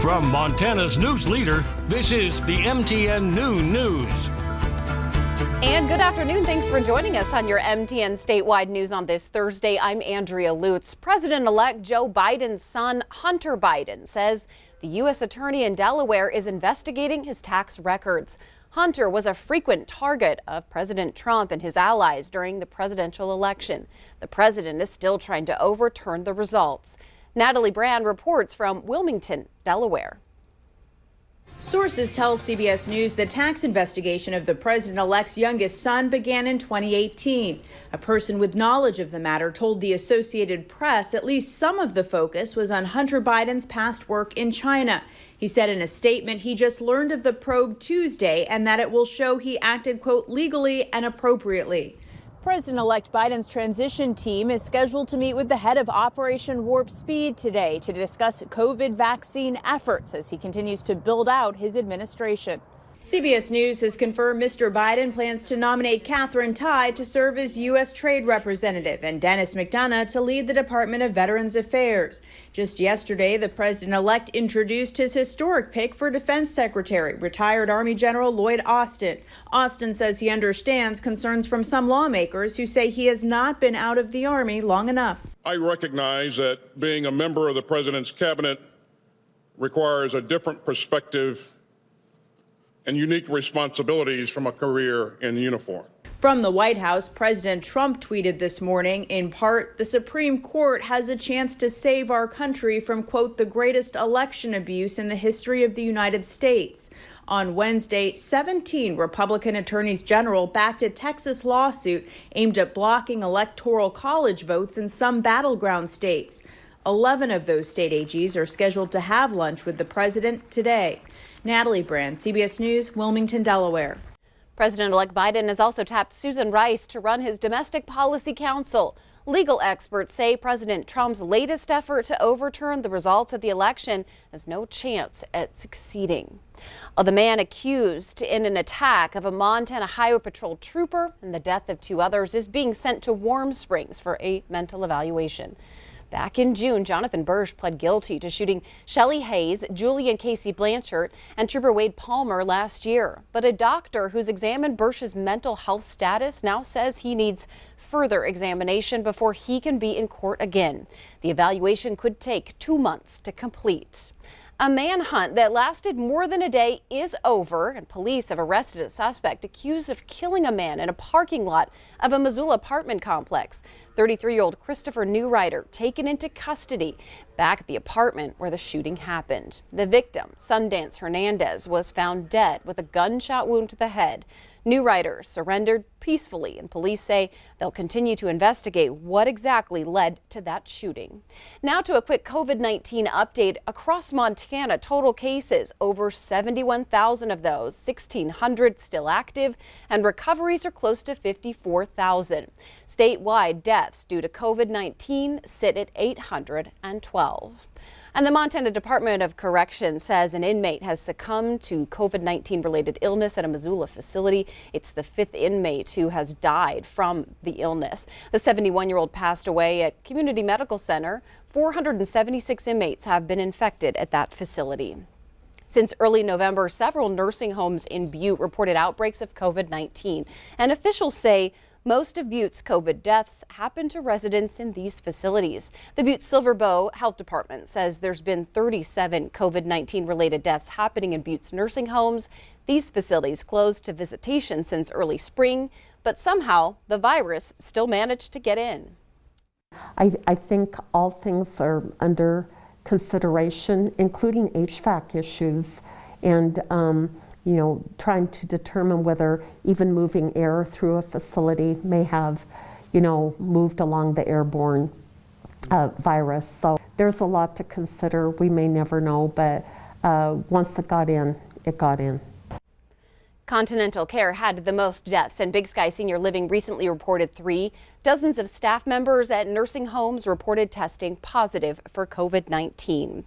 From Montana's news leader, this is the MTN Noon News. And good afternoon. Thanks for joining us on your MTN statewide news on this Thursday. I'm Andrea Lutz. President-elect Joe Biden's son, Hunter Biden, says the U.S. attorney in Delaware is investigating his tax records. Hunter was a frequent target of President Trump and his allies during the presidential election. The president is still trying to overturn the results. Natalie Brand reports from Wilmington, Delaware. Sources tell CBS News the tax investigation of the president-elect's youngest son began in 2018. A person with knowledge of the matter told the Associated Press at least some of the focus was on Hunter Biden's past work in China. He said in a statement he just learned of the probe Tuesday and that it will show he acted, quote, legally and appropriately. President-elect Biden's transition team is scheduled to meet with the head of Operation Warp Speed today to discuss COVID vaccine efforts as he continues to build out his administration. CBS News has confirmed Mr. Biden plans to nominate Katherine Tai to serve as U.S. Trade Representative and Dennis McDonough to lead the Department of Veterans Affairs. Just yesterday, the president-elect introduced his historic pick for Defense Secretary, retired Army General Lloyd Austin. Austin says he understands concerns from some lawmakers who say he has not been out of the Army long enough. I recognize that being a member of the president's cabinet requires a different perspective and unique responsibilities from a career in uniform. From the White House, President Trump tweeted this morning, in part, the Supreme Court has a chance to save our country from, quote, the greatest election abuse in the history of the United States. On Wednesday, 17 Republican attorneys general backed a Texas lawsuit aimed at blocking electoral college votes in some battleground states. 11 of those state AGs are scheduled to have lunch with the president today. Natalie Brand, CBS News, Wilmington, Delaware. President-elect Biden has also tapped Susan Rice to run his domestic policy council. Legal experts say President Trump's latest effort to overturn the results of the election has no chance at succeeding. The man accused in an attack of a Montana Highway Patrol trooper and the death of 2 others is being sent to Warm Springs for a mental evaluation. Back in June, Jonathan Bursch pled guilty to shooting Shelley Hayes, Julian Casey Blanchard, and Trooper Wade Palmer last year. But a doctor who's examined Bursch's mental health status now says he needs further examination before he can be in court again. The evaluation could take 2 months to complete. A manhunt that lasted more than a day is over, and police have arrested a suspect accused of killing a man in a parking lot of a Missoula apartment complex. 33-year-old Christopher Newrider taken into custody back at the apartment where the shooting happened. The victim, Sundance Hernandez, was found dead with a gunshot wound to the head. Newrider surrendered peacefully, and police say they'll continue to investigate what exactly led to that shooting. Now to a quick COVID-19 update. Across Montana, total cases, over 71,000 of those, 1,600 still active, and recoveries are close to 54,000. Statewide deaths due to COVID-19 sit at 812. And the Montana Department of Corrections says an inmate has succumbed to COVID-19 related illness at a Missoula facility. It's the 5th inmate who has died from the illness. The 71-year-old passed away at Community Medical Center. 476 inmates have been infected at that facility. Since early November, several nursing homes in Butte reported outbreaks of COVID-19, and officials say most of Butte's COVID deaths happen to residents in these facilities. The Butte Silver Bow Health Department says there's been 37 COVID-19 related deaths happening in Butte's nursing homes. These facilities closed to visitation since early spring, but somehow the virus still managed to get in. I think all things are under consideration, including HVAC issues, and trying to determine whether even moving air through a facility may have, moved along the airborne virus. So there's a lot to consider. We may never know, but once it got in, it got in. Continental Care had the most deaths, and Big Sky Senior Living recently reported 3. Dozens of staff members at nursing homes reported testing positive for COVID-19.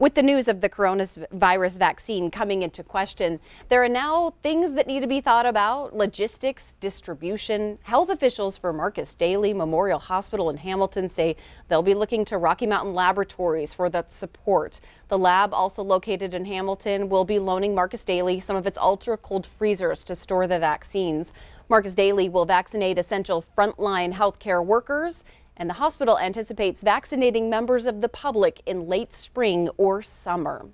With the news of the coronavirus vaccine coming into question, there are now things that need to be thought about: logistics, distribution. Health officials for Marcus Daly Memorial Hospital in Hamilton say they'll be looking to Rocky Mountain Laboratories for that support. The lab, also located in Hamilton, will be loaning Marcus Daly some of its ultra-cold freezers to store the vaccines. Marcus Daly will vaccinate essential frontline healthcare workers, and the hospital anticipates vaccinating members of the public in late spring or summer.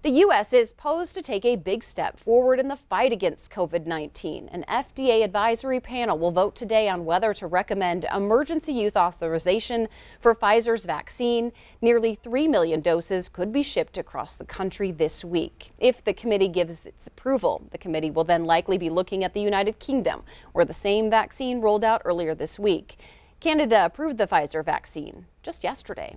The U.S. is poised to take a big step forward in the fight against COVID-19. An FDA advisory panel will vote today on whether to recommend emergency use authorization for Pfizer's vaccine. Nearly 3 million doses could be shipped across the country this week. If the committee gives its approval, the committee will then likely be looking at the United Kingdom, where the same vaccine rolled out earlier this week. Canada approved the Pfizer vaccine just yesterday.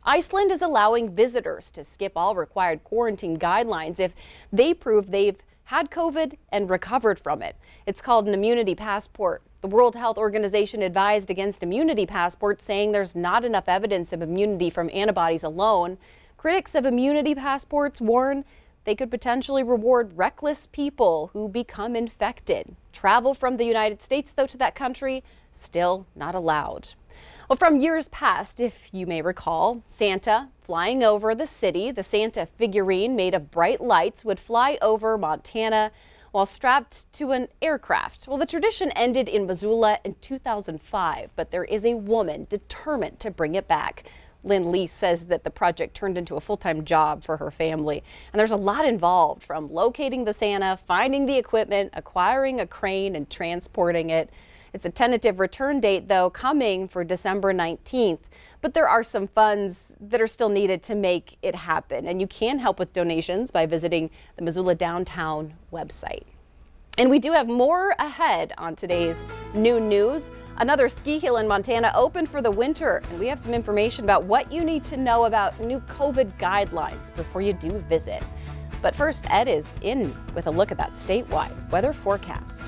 Iceland is allowing visitors to skip all required quarantine guidelines if they prove they've had COVID and recovered from it. It's called an immunity passport. The World Health Organization advised against immunity passports, saying there's not enough evidence of immunity from antibodies alone. Critics of immunity passports warn they could potentially reward reckless people who become infected. Travel from the United States, though, to that country, still not allowed. Well, from years past, if you may recall, Santa flying over the city. The Santa figurine made of bright lights would fly over Montana while strapped to an aircraft. Well, the tradition ended in Missoula in 2005, but there is a woman determined to bring it back. Lynn Lee says that the project turned into a full-time job for her family. And there's a lot involved, from locating the Santa, finding the equipment, acquiring a crane, and transporting it. It's a tentative return date, though, coming for December 19th. But there are some funds that are still needed to make it happen. And you can help with donations by visiting the Missoula Downtown website. And we do have more ahead on today's Noon News. Another ski hill in Montana open for the winter, and we have some information about what you need to know about new COVID guidelines before you do visit. But first, Ed is in with a look at that statewide weather forecast.